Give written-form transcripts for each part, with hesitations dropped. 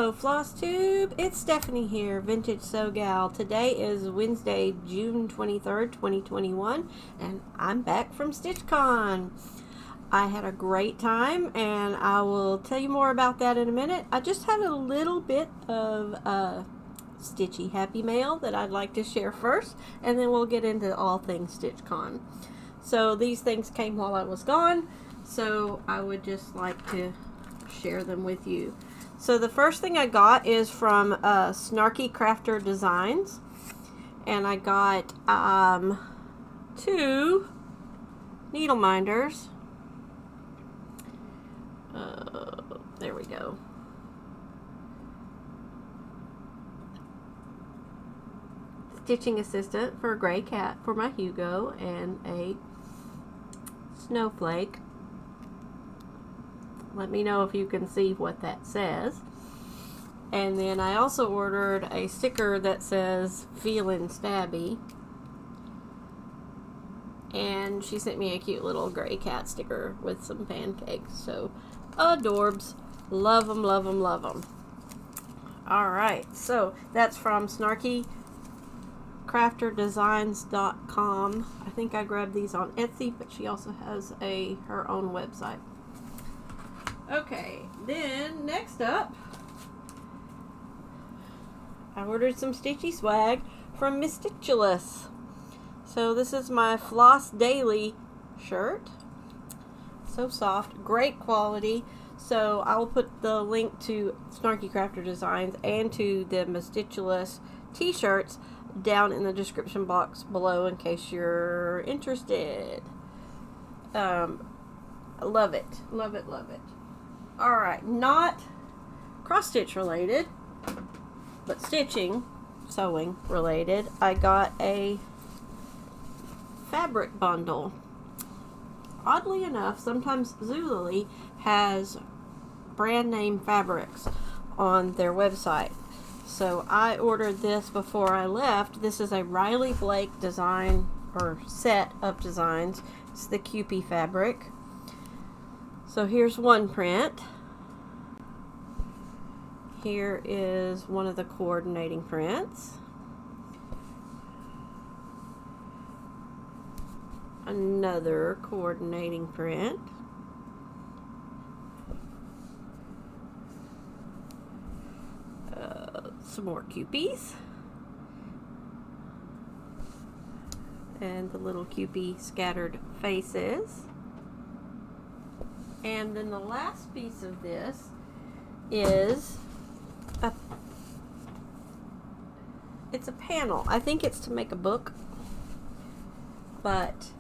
Hello Flosstube, it's Stephanie here, VintageSewGal. Today is Wednesday, June 23rd, 2021, and I'm back from StitchCon. I had a great time, and I will tell you more about that in a minute. I just have a little bit of stitchy happy mail that I'd like to share first, and then we'll get into all things StitchCon. So these things came while I was gone, so I would just like to share them with you. So the first thing I got is from Snarky Crafter Designs, and I got 2 needle minders. There we go. Stitching assistant for a gray cat for my Hugo, and a snowflake. Let me know if you can see what that says. And then I also ordered a sticker that says "Feelin' Stabby." And she sent me a cute little gray cat sticker with some pancakes. So, adorbs. Love them, love them, love them. Alright, so that's from snarkycrafterdesigns.com. I think I grabbed these on Etsy, but she also has her own website. Okay, then next up, I ordered some stitchy swag from Mistitulous. So this is my Floss Daily shirt. So soft, great quality. So I will put the link to Snarky Crafter Designs and to the Mistitulous t-shirts down in the description box below in case you're interested. Love it, love it, love it. Alright, not cross-stitch related, but sewing related. I got a fabric bundle. Oddly enough, sometimes Zulily has brand name fabrics on their website. So I ordered this before I left. This is a Riley Blake design, or set of designs. It's the Kewpie fabric. So here's one print. Here is one of the coordinating prints. Another coordinating print. Some more Kewpies. And the little Kewpie scattered faces. And then the last piece of this is it's a panel. I think it's to make a book, but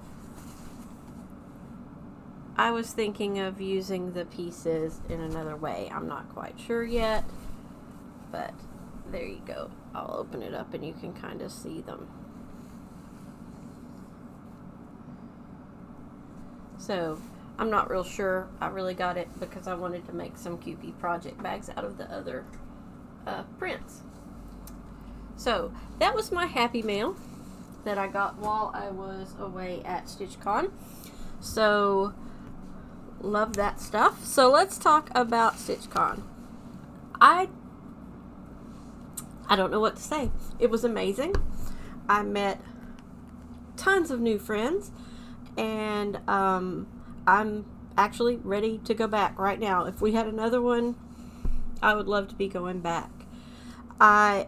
I was thinking of using the pieces in another way. I'm not quite sure yet, but there you go. I'll open it up and you can kind of see them. So I'm not real sure. I really got it because I wanted to make some Kewpie project bags out of the other prints. So that was my happy mail that I got while I was away at StitchCon. So love that stuff. So let's talk about StitchCon. I don't know what to say. It was amazing. I met tons of new friends, and I'm actually ready to go back right now. If we had another one, I would love to be going back. I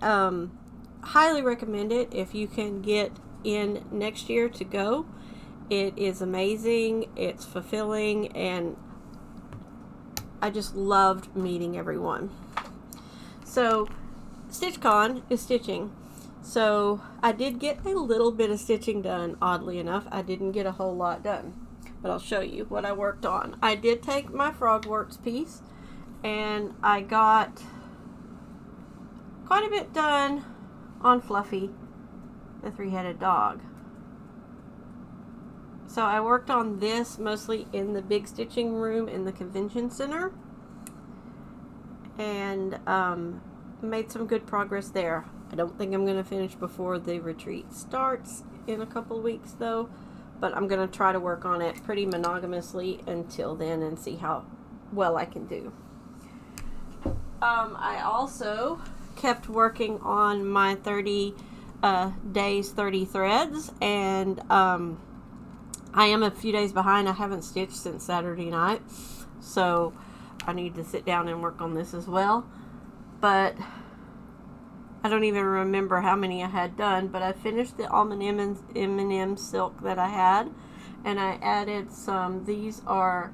highly recommend it if you can get in next year to go. It is amazing, it's fulfilling, and I just loved meeting everyone. So StitchCon is stitching. So I did get a little bit of stitching done, oddly enough. I didn't get a whole lot done, but I'll show you what I worked on. I did take my Frogworks piece, and I got quite a bit done on Fluffy, the 3-headed dog. So I worked on this mostly in the big stitching room in the convention center, and made some good progress there. I don't think I'm going to finish before the retreat starts in a couple of weeks though, but I'm going to try to work on it pretty monogamously until then and see how well I can do. I also kept working on my 30 days, 30 threads, and I am a few days behind. I haven't stitched since Saturday night, so I need to sit down and work on this as well. But I don't even remember how many I had done, but I finished the almond M&M silk that I had, and I added some. These are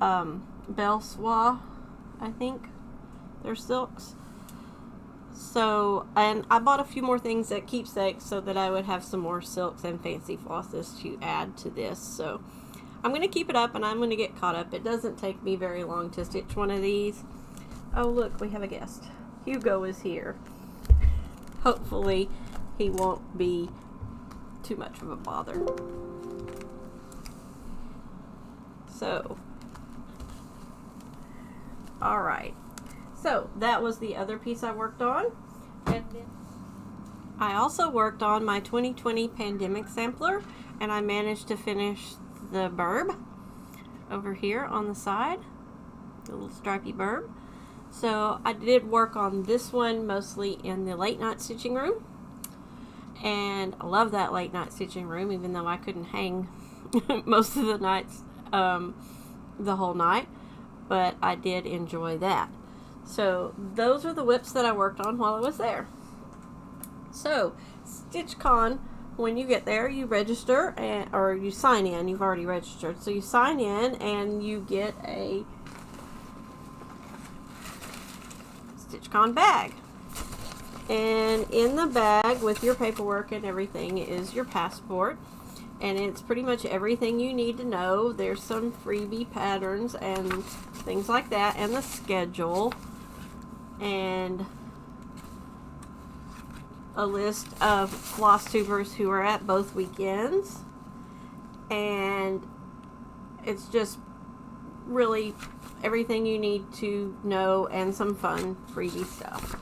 Belle Soie, I think they're silks. So, and I bought a few more things at Keepsake so that I would have some more silks and fancy flosses to add to this. So I'm going to keep it up, and I'm going to get caught up. It doesn't take me very long to stitch one of these. Oh look, we have a guest. Hugo is here. Hopefully he won't be too much of a bother. So, alright. So, that was the other piece I worked on. And then I also worked on my 2020 pandemic sampler, and I managed to finish the burb over here on the side. The little stripy burb. So I did work on this one mostly in the late night stitching room, and I love that late night stitching room, even though I couldn't hang most of the nights, the whole night, but I did enjoy that. So those are the whips that I worked on while I was there. So StitchCon, when you get there, you register, or you sign in. You've already registered, so you sign in and you get a StitchCon bag, and in the bag with your paperwork and everything is your passport, and it's pretty much everything you need to know. There's some freebie patterns and things like that, and the schedule, and a list of Flosstubers who are at both weekends, and it's just really everything you need to know, and some fun freebie stuff.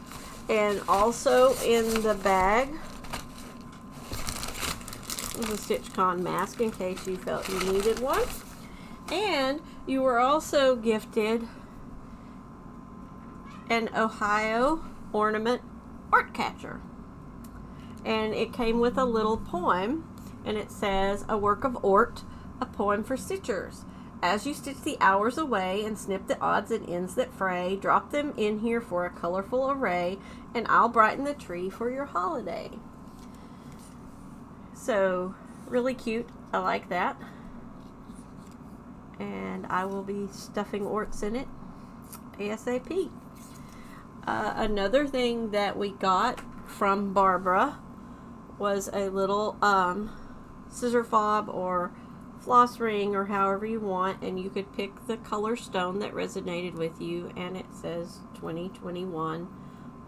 And also in the bag was a StitchCon mask in case you felt you needed one. And you were also gifted an Ohio ornament art catcher. And it came with a little poem, and it says, "A work of art, a poem for stitchers. As you stitch the hours away and snip the odds and ends that fray, drop them in here for a colorful array, and I'll brighten the tree for your holiday." So, really cute. I like that. And I will be stuffing orts in it ASAP. Another thing that we got from Barbara was a little scissor fob or floss ring, or however you want, and you could pick the color stone that resonated with you, and it says 2021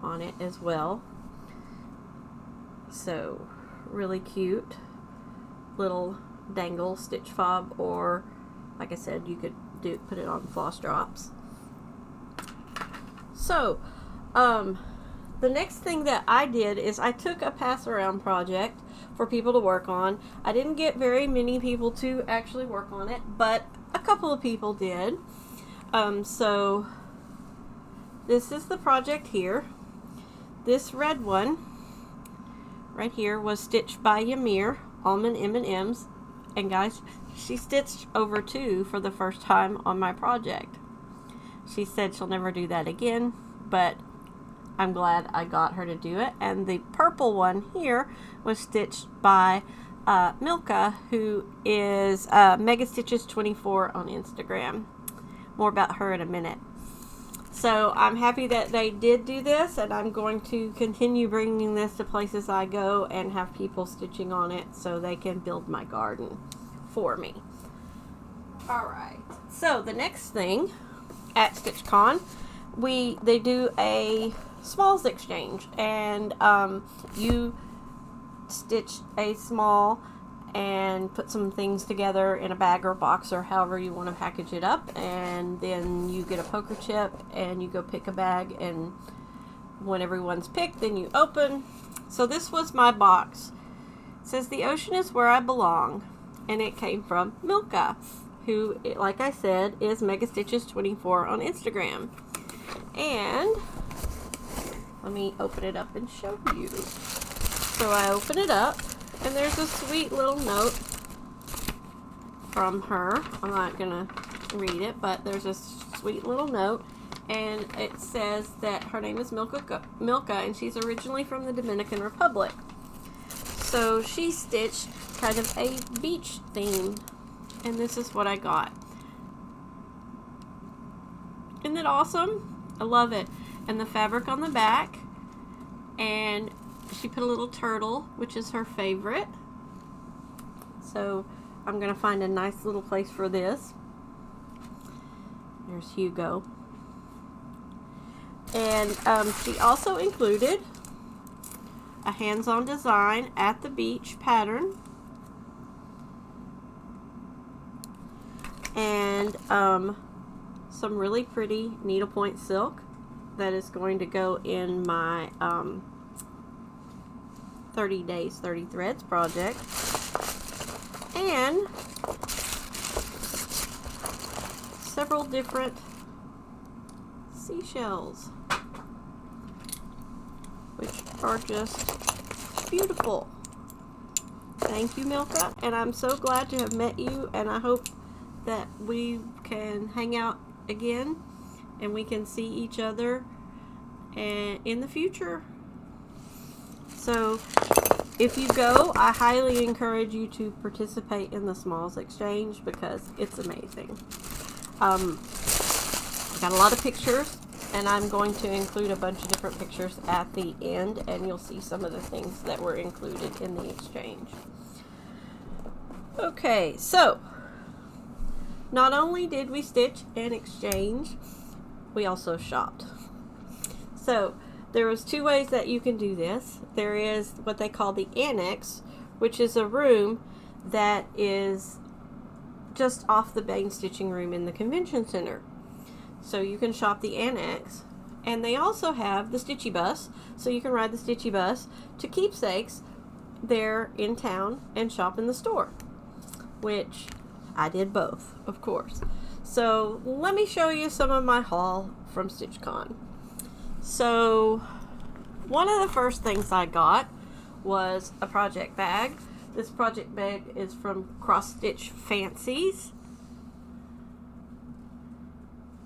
on it as well. So really cute little dangle stitch fob, or like I said, you could put it on floss drops. So the next thing that I did is I took a pass around project for people to work on. I didn't get very many people to actually work on it, but a couple of people did. So this is the project here. This red one right here was stitched by Ymir, Almond M&Ms, and guys, she stitched over 2 for the first time on my project. She said she'll never do that again, but I'm glad I got her to do it. And the purple one here was stitched by Milka, who is MegaStitches24 on Instagram. More about her in a minute. So I'm happy that they did do this, and I'm going to continue bringing this to places I go and have people stitching on it so they can build my garden for me. Alright, so the next thing at StitchCon, they do a smalls exchange, and you stitch a small and put some things together in a bag or box, or however you want to package it up, and then you get a poker chip and you go pick a bag, and when everyone's picked, then you open. So this was my box. It says, "The ocean is where I belong," and it came from Milka, who, like I said, is MegaStitches24 on Instagram. And let me open it up and show you. So I open it up, and there's a sweet little note from her. I'm not gonna read it, but there's a sweet little note, and it says that her name is Milka, and she's originally from the Dominican Republic. So she stitched kind of a beach theme, and this is what I got. Isn't it awesome? I love it. And the fabric on the back, and she put a little turtle, which is her favorite. So I'm gonna find a nice little place for this. There's Hugo. And she also included a hands-on design at the beach pattern, and some really pretty needlepoint silk that is going to go in my 30 days 30 threads project, and several different seashells, which are just beautiful. Thank you, Milka, and I'm so glad to have met you, and I hope that we can hang out again and we can see each other in the future. So if you go, I highly encourage you to participate in the Smalls Exchange because it's amazing. I got a lot of pictures, and I'm going to include a bunch of different pictures at the end, and you'll see some of the things that were included in the exchange. Okay, so not only did we stitch and exchange, we also shopped. So there was two ways that you can do this. There is what they call the annex, which is a room that is just off the main stitching room in the convention center. So you can shop the annex, and they also have the Stitchy Bus, so you can ride the Stitchy Bus to Keepsakes there in town and shop in the store, which I did both, of course. So let me show you some of my haul from StitchCon. So one of the first things I got was a project bag. This project bag is from Cross Stitch Fancies.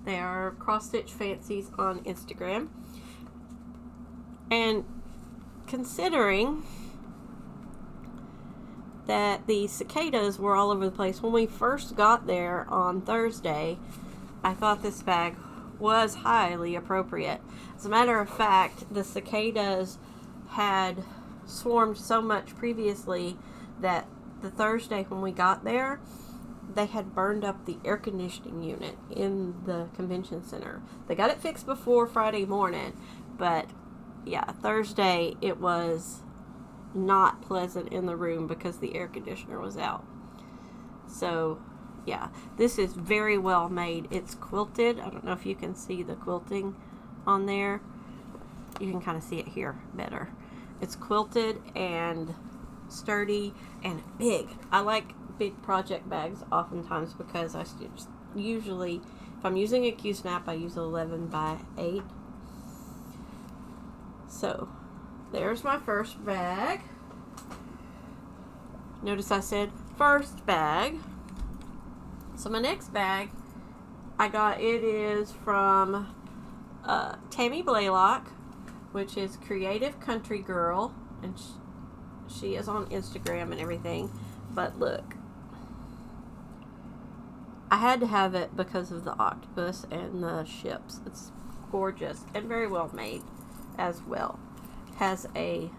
They are Cross Stitch Fancies on Instagram. And considering that the cicadas were all over the place when we first got there on Thursday, I thought this bag was highly appropriate. As a matter of fact, the cicadas had swarmed so much previously that the Thursday when we got there, they had burned up the air conditioning unit in the convention center. They got it fixed before Friday morning, but yeah, Thursday it was not pleasant in the room because the air conditioner was out. So yeah, this is very well made. It's quilted. I don't know if you can see the quilting on there. You can kind of see it here better. It's quilted and sturdy and big. I like big project bags oftentimes because I stitch, usually if I'm using a Q-snap, I use 11 by 8. So there's my first bag. Notice I said first bag. So my next bag I got, it is from Tammy Blaylock, which is Creative Country Girl, and she is on Instagram and everything. But look, I had to have it because of the octopus and the ships. It's gorgeous and very well made as well. Has a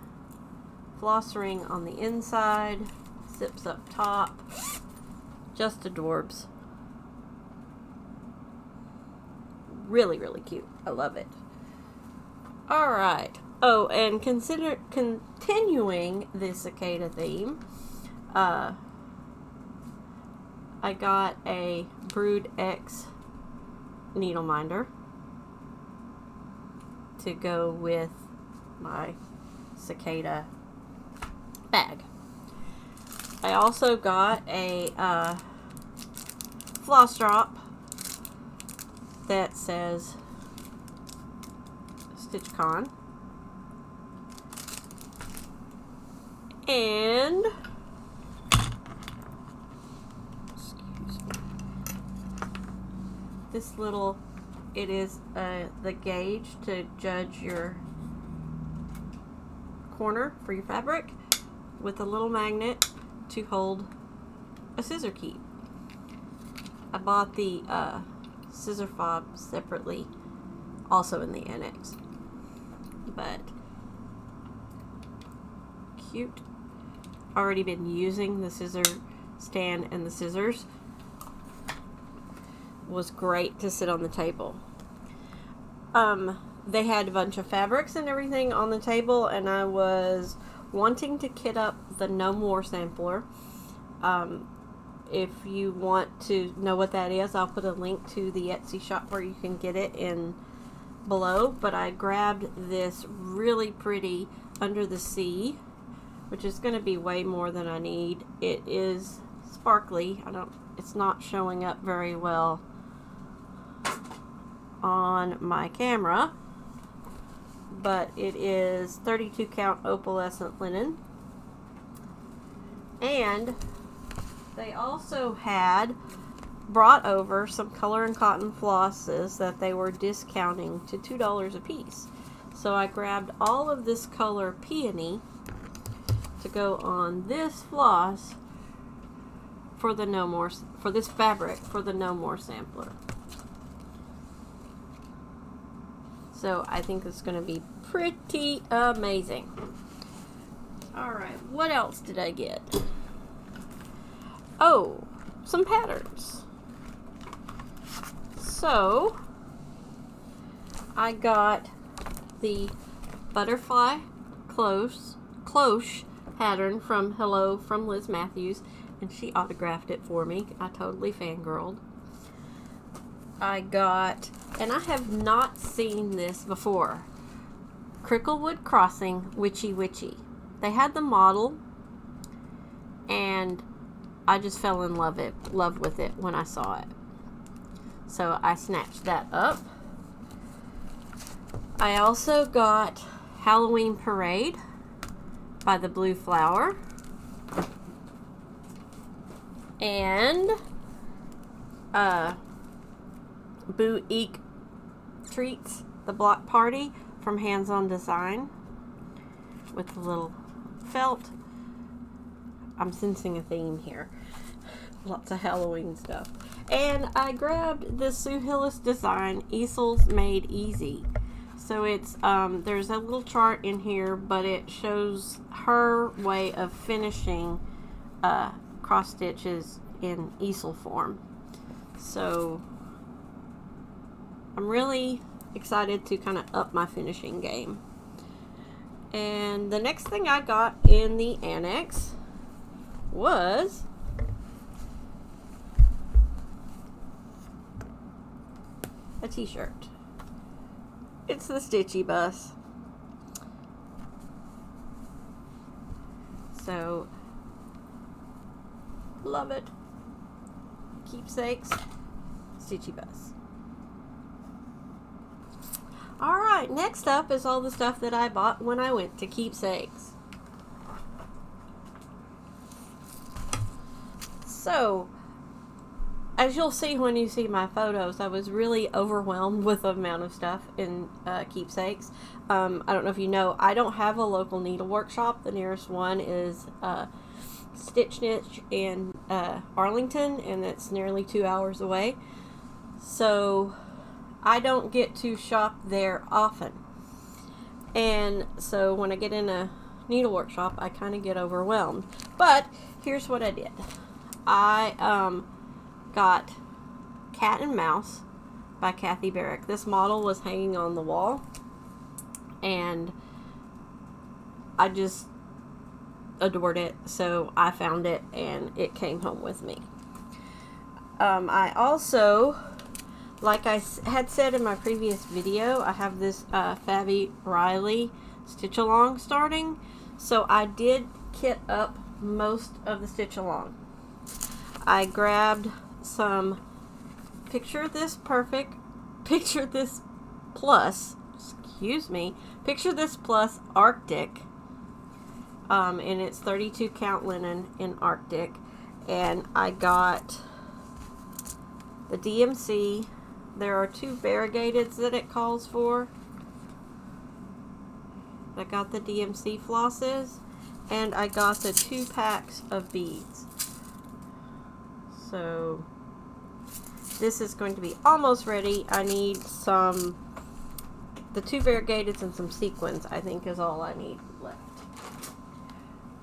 floss ring on the inside, zips up top, just adorbs. Really, really cute. I love it. Alright. Oh, and continuing the cicada theme, I got a Brood X needle minder to go with my cicada bag. I also got a floss drop that says StitchCon. And excuse me, this little, it is the gauge to judge your corner for your fabric, with a little magnet to hold a scissor key. I bought the scissor fob separately, also in the annex, but cute. Already been using the scissor stand, and the scissors was great to sit on the table. They had a bunch of fabrics and everything on the table, and I was wanting to kit up the No More sampler. If you want to know what that is, I'll put a link to the Etsy shop where you can get it in below. But I grabbed this really pretty Under the Sea, which is going to be way more than I need. It is sparkly. It's not showing up very well on my camera, but it is 32 count opalescent linen. And they also had brought over some color and cotton flosses that they were discounting to $2 a piece. So I grabbed all of this color peony to go on this floss for the No More, for this fabric for the No More sampler. So I think it's going to be pretty amazing. Alright, what else did I get? Oh, some patterns. So I got the butterfly cloche pattern from Hello from Liz Matthews, and she autographed it for me. I totally fangirled. I got, and I have not seen this before, Cricklewood Crossing Witchy Witchy. They had the model, and I just fell in love with it when I saw it. So I snatched that up. I also got Halloween Parade by the Blue Flower. And Boo Eek Treats, the block party from Hands On Design, with a little felt. I'm sensing a theme here. Lots of Halloween stuff. And I grabbed the Sue Hillis design, Easels Made Easy. So it's, there's a little chart in here, but it shows her way of finishing cross stitches in easel form. So I'm really excited to kind of up my finishing game. And the next thing I got in the annex was a t-shirt. It's the Stitchy Bus. So, love it. Keepsakes, Stitchy Bus. Alright, next up is all the stuff that I bought when I went to Keepsakes. So, as you'll see when you see my photos, I was really overwhelmed with the amount of stuff in Keepsakes. I don't know if you know, I don't have a local needle workshop. The nearest one is Stitch Niche in Arlington, and it's nearly 2 hours away. So I don't get to shop there often. And so when I get in a needle workshop, I kind of get overwhelmed. But here's what I did. I got Cat and Mouse by Kathy Barrick. This model was hanging on the wall, and I just adored it, so I found it and it came home with me. I also, like I had said in my previous video, I have this Fabi Riley stitch along starting, so I did kit up most of the stitch along. I grabbed some Picture This Plus, excuse me, Picture This Plus Arctic. And it's 32 count linen in Arctic. And I got the DMC. There are 2 variegateds that it calls for. I got the DMC flosses, and I got the 2 packs of beads. So this is going to be almost ready. I need the 2 variegateds and some sequins, I think, is all I need left.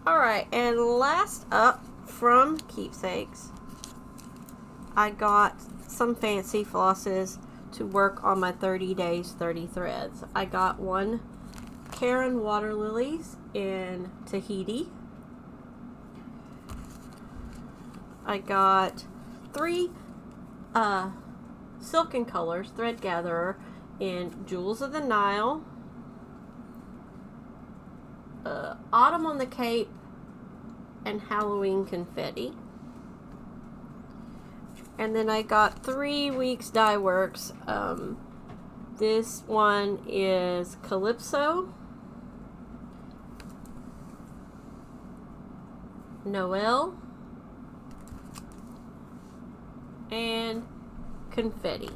Alright, and last up from Keepsakes, I got some fancy flosses to work on my 30 days, 30 threads. I got 1 Karen water lilies in Tahiti. I got 3 Silken Colors Thread Gatherer in Jewels of the Nile, Autumn on the Cape, and Halloween Confetti. And then I got 3 Weeks Dye Works. This one is Calypso, Noel, and Confetti.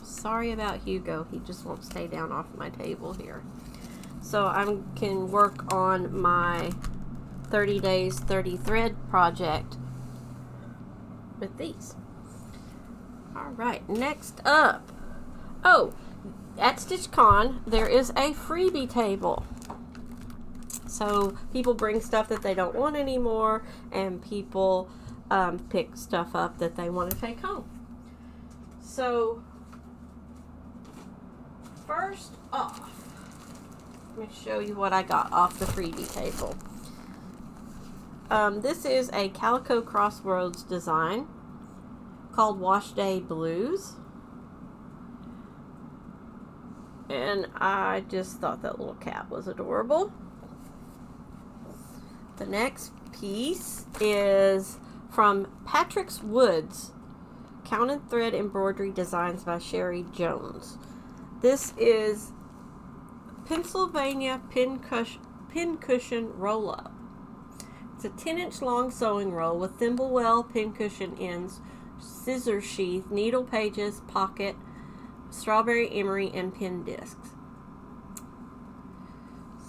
Sorry about Hugo, he just won't stay down off my table here. So I can work on my 30 days 30 thread project with these. Alright, next up, at StitchCon there is a freebie table. So people bring stuff that they don't want anymore, and people pick stuff up that they want to take home. So first off, let me show you what I got off the freebie table. This is a Calico Crossroads design called Wash Day Blues. And I just thought that little cat was adorable. The next piece is from Patrick's Woods, Counted Thread Embroidery Designs by Sherry Jones. This is Pennsylvania pin cushion roll-up. It's a 10-inch long sewing roll with thimble well pincushion ends, scissor sheath, needle pages, pocket, strawberry emery, and pin discs.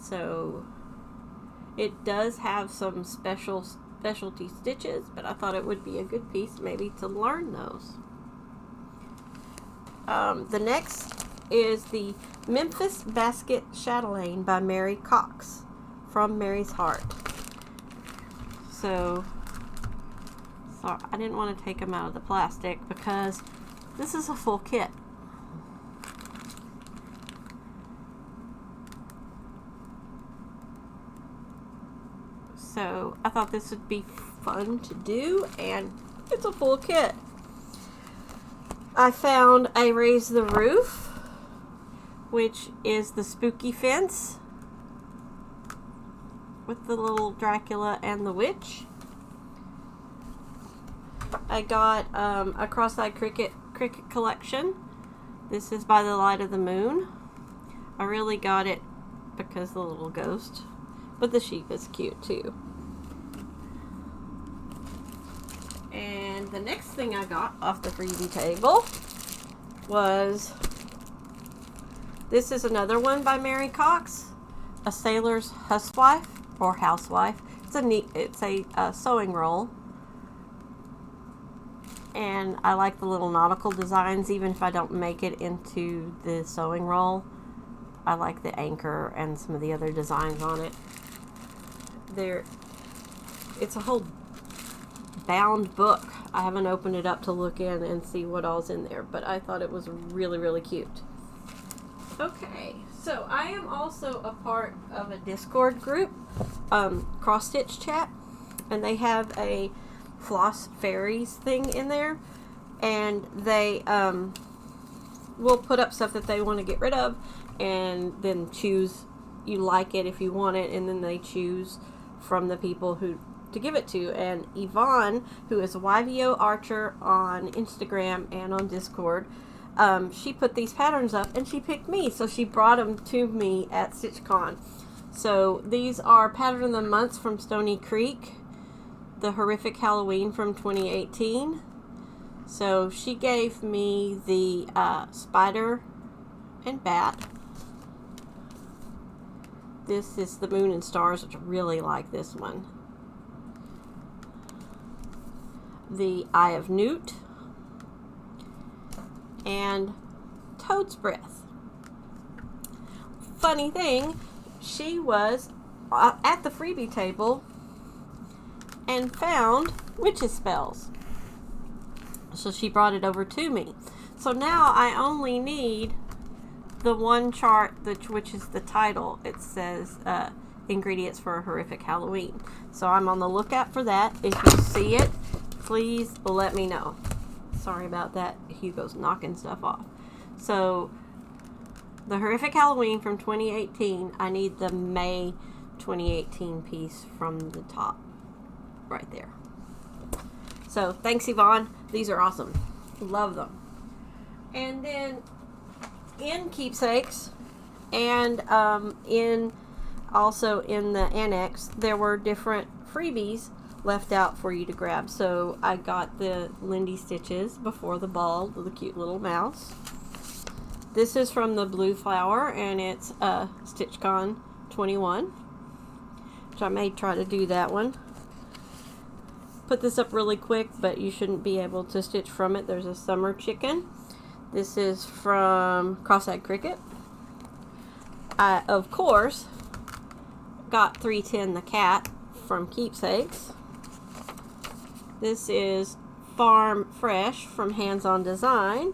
So it does have some specialty stitches, but I thought it would be a good piece maybe to learn those. The next is the Memphis Basket Chatelaine by Mary Cox from Mary's Heart. So I didn't want to take them out of the plastic because this is a full kit. So I thought this would be fun to do, and it's a full kit. I found a Raise the Roof, which is the spooky fence with the little Dracula and the witch. I got a Cross-Eyed Cricket collection. This is by the Light of the Moon. I really got it because the little ghost, but the sheep is cute too. And the next thing I got off the freebie table was, this is another one by Mary Cox, A Sailor's Huswife or Housewife. It's a sewing roll, and I like the little nautical designs even if I don't make it into the sewing roll. I like the anchor and some of the other designs on it. It's a whole bound book. I haven't opened it up to look in and see what all's in there, but I thought it was really, really cute. Okay, so I am also a part of a Discord group, Cross Stitch Chat, and they have a Floss Fairies thing in there, and they will put up stuff that they want to get rid of, and then choose, you like it if you want it, and then they choose from the people who to give it to. And Yvonne, who is YVO Archer on Instagram and on Discord, she put these patterns up and she picked me, so she brought them to me at StitchCon. So these are Pattern of the Months from Stony Creek, the Horrific Halloween from 2018. So she gave me the spider and bat. This is the Moon and Stars, which I really like this one. The Eye of Newt. And Toad's Breath. Funny thing, she was at the freebie table and found witch's spells. So she brought it over to me. So now I only need the one chart, which is the title. It says ingredients for a horrific Halloween. So I'm on the lookout for that. If you see it, please let me know. Sorry about that. Hugo's knocking stuff off. So the Horrific Halloween from 2018, I need the May 2018 piece from the top right there. So thanks, Yvonne. These are awesome. Love them. And then in keepsakes and also in the annex, there were different freebies left out for you to grab. So I got the Lindy Stitches Before the Ball, the cute little mouse. This is from the Blue Flower, and it's StitchCon 21, which I may try to do that one. Put this up really quick, but you shouldn't be able to stitch from it. There's a Summer Chicken. This is from Cross-Eyed Cricket. I, of course, got 310 the cat from Keepsakes. This is Farm Fresh from Hands On Design.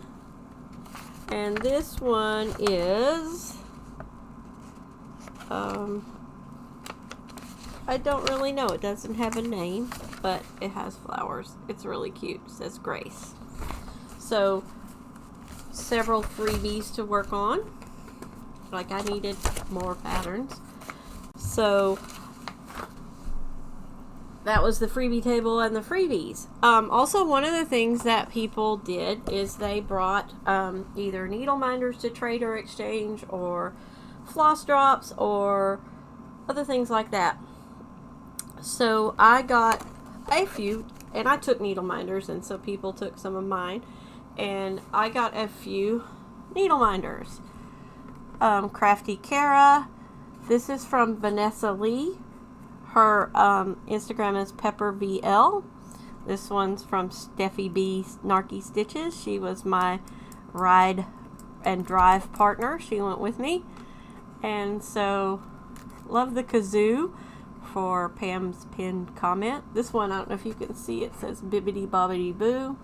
And this one is, I don't really know. It doesn't have a name, but it has flowers. It's really cute. It says Grace. So, several freebies to work on. Like, I needed more patterns. So, that was the freebie table and the freebies. Also, one of the things that people did is they brought either needle minders to trade or exchange, or floss drops, or other things like that. So I got a few, and I took needle minders, and so people took some of mine, and I got a few needle minders. Crafty Kara. This is from Vanessa Lee. Her Instagram is PepperVL. This one's from Steffi B. Snarky Stitches. She was my ride and drive partner. She went with me. And so, love the kazoo for Pam's pinned comment. This one, I don't know if you can see, it says Bibbidi Bobbidi Boo.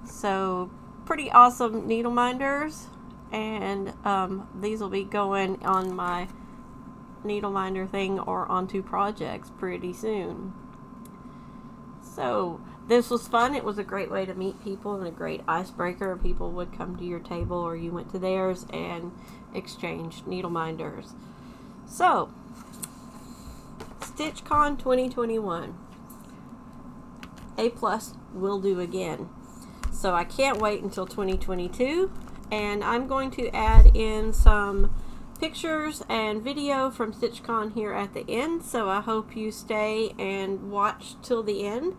So, pretty awesome needle minders. And these will be going on my needle minder thing or onto projects pretty soon. So this was fun. It was a great way to meet people and a great icebreaker. People would come to your table or you went to theirs and exchanged needle minders. So StitchCon 2021, A+ will do again. So I can't wait until 2022, and I'm going to add in some pictures and video from StitchCon here at the end, so I hope you stay and watch till the end,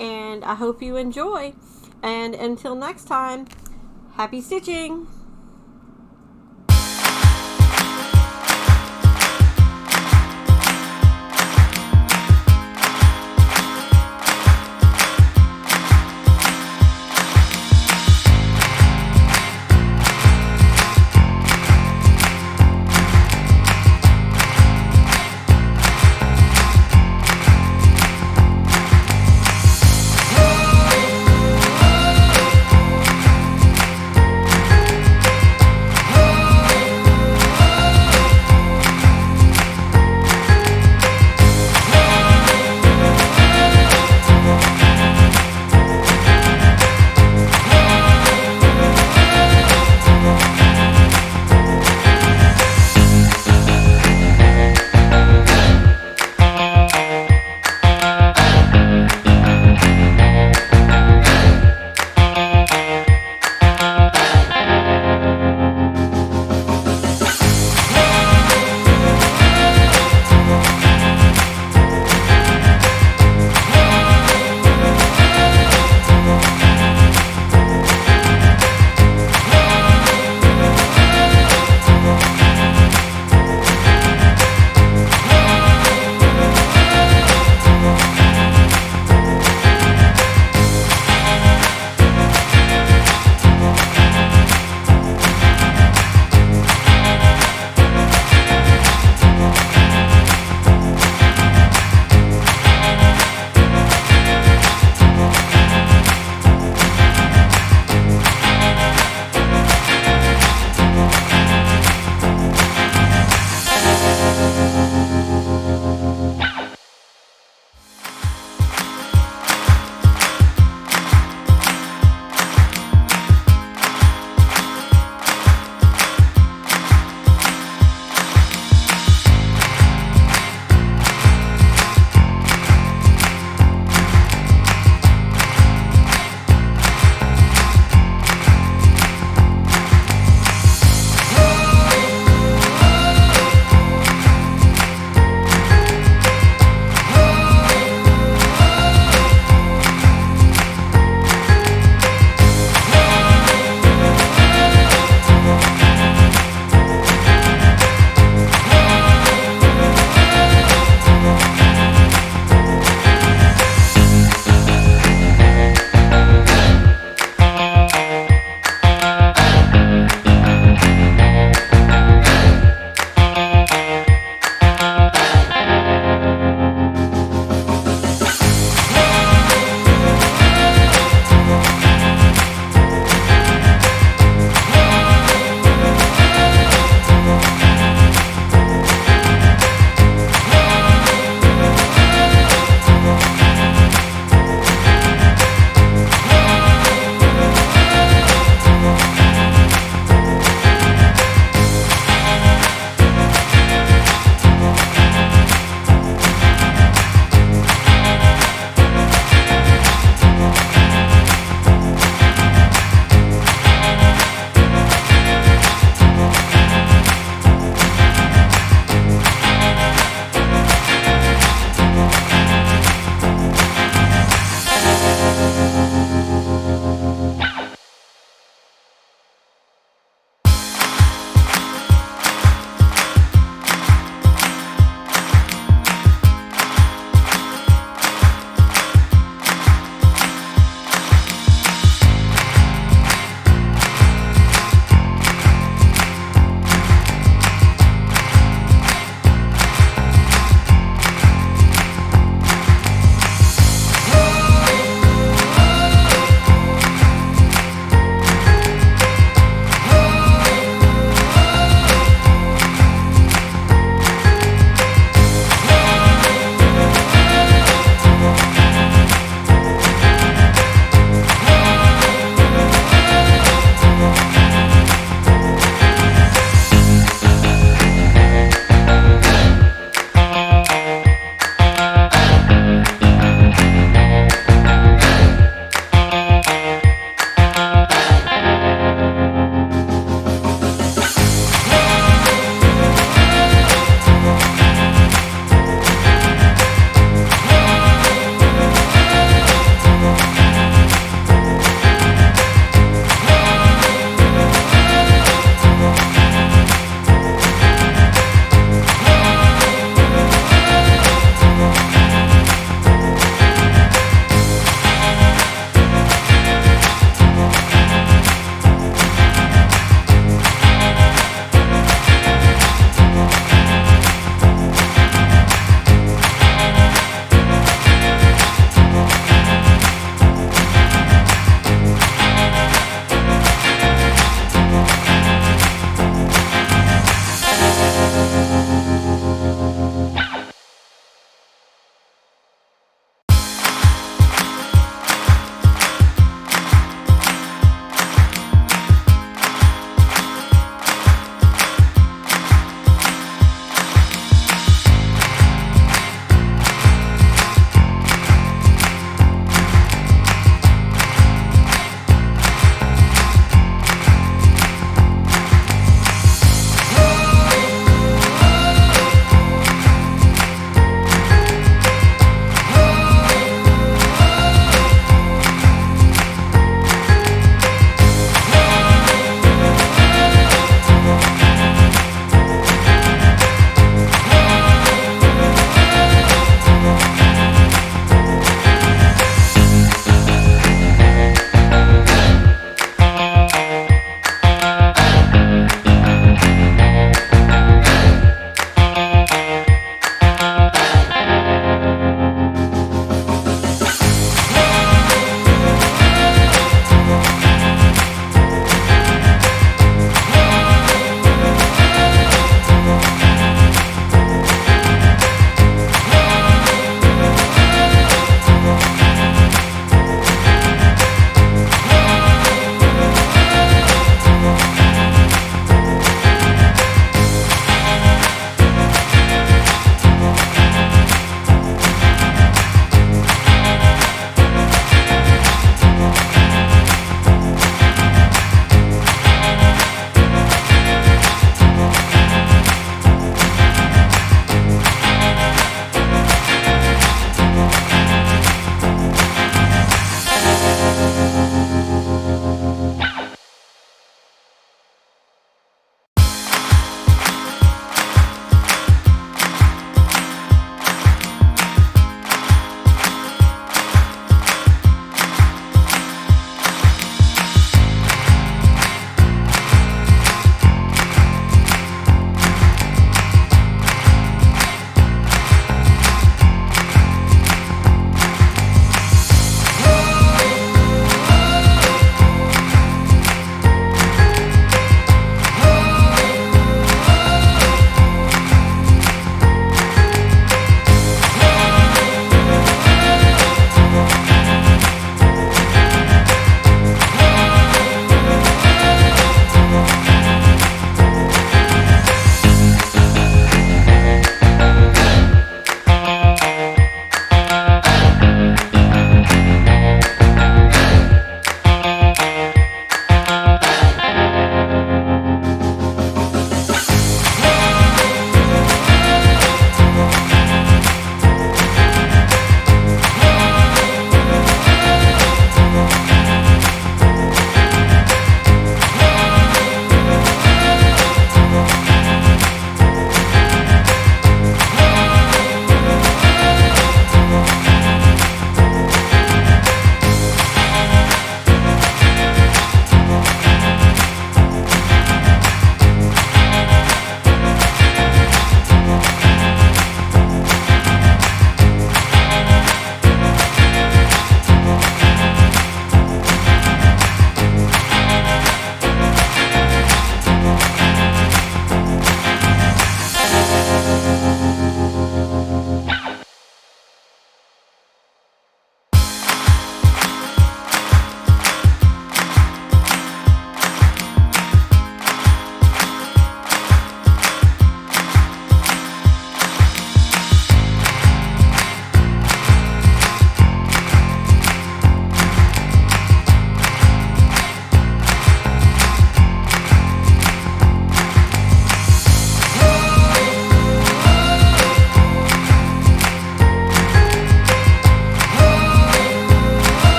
and I hope you enjoy. And until next time, happy stitching!